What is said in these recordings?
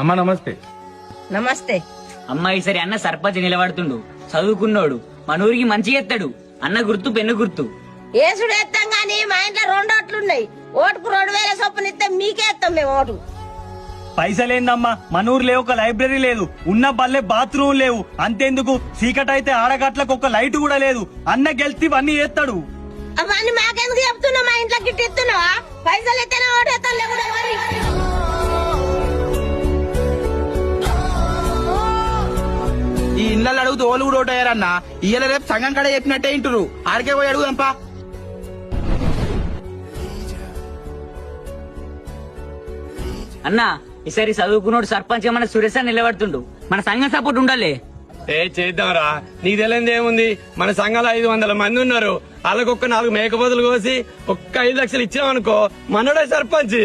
అమ్మా నమస్తే. నమస్తే. అమ్మ ఈసారి అన్న సర్పంచ్ నిలబడుతుండు, చదువుకున్నోడు, మన ఊరికి మంచిగా ఎత్తాడు. అన్న గుర్తు పెన్ను గుర్తు. ఏసుడు ఎత్తాం గాని మా ఇంట్లో 2 ఓట్లున్నాయి. ఓటుకు 2000 చొప్పున ఇస్తే మీకే ఎత్తాం మేము ఓటు. పైసలేందమ్మా, మన ఊర్లో ఒక లైబ్రరీ లేదు, ఉన్న బల్లే బాత్రూమ్ లేవు. అంతేందుకు చీకటైతే ఆడగట్లకు ఒక లైట్ కూడా లేదు. అన్న గెలిచి అన్ని చేస్తాడు. అవన్నీ మాకెందుకు చెప్తున్నావు? మా ఇంట్లో గిట్టి ఇస్తున్నావా? పైసలు ఎత్తేనే ఓటు ఎత్తాను లేకుండా మరి. ఈ ఇళ్ళల్లో అడుగుతూ ఓళ్ళు కూడా ఓటయ్యారన్నా. ఇయ్యాల రేపు సంఘం కడ చెప్పినట్టే ఇంటురు. ఆడికే పోయి అడుగుదాంపా. అన్న ఈసారి చదువుకున్నోడు సర్పంచ్ మన సురేష్ అని నిలబడుతుండు. మన సంఘం సపోర్ట్ ఉండాలి. చేద్దాంరా, నీకు తెలియదు ఏముంది. మన సంఘాలు 500 మంది ఉన్నారు. వాళ్ళకొక్క 4 మేకపోతులు కోసి ఒక్క 5 లక్షలు ఇచ్చామనుకో, మనోడే సర్పంచ్.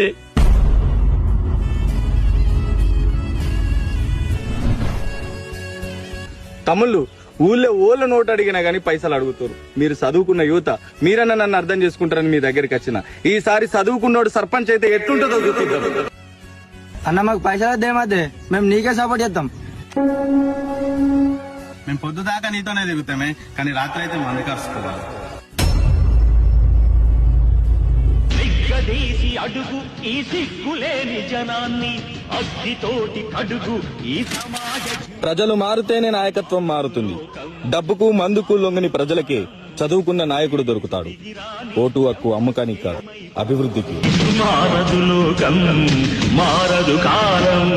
తమ్ముళ్ళు, ఊళ్ళో ఓళ్ళ నోటు అడిగినా గానీ పైసలు అడుగుతారు. మీరు చదువుకున్న యువత, మీరన్నా నన్ను అర్థం చేసుకుంటారని మీ దగ్గరికి వచ్చిన. ఈసారి చదువుకున్నోడు సర్పంచ్ అయితే ఎట్లుంటుందో చూపిద్దాం. అన్న మాకు పైసలు వద్దేమద్దే, మేము నీకే సపోర్ట్ చేద్దాం. మేము పొద్దు దాకా నీతోనే దిగుతామే, కానీ రాత్రి అయితే మంది కలుసుకోవాలి. అడుగు ఈ సిగ్గులేని జనాన్ని అగ్గితోటి కడుగు ఈ సమాజ. ప్రజలు మారుతేనే నాయకత్వం మారుతుంది. డబ్బుకు మందుకు లొంగని ప్రజలకే చదువుకున్న నాయకుడు దొరుకుతాడు. ఓటు హక్కు అమ్మకానికి కాదు, అభివృద్ధికి. మారదు లోకం, మారదు కాలం.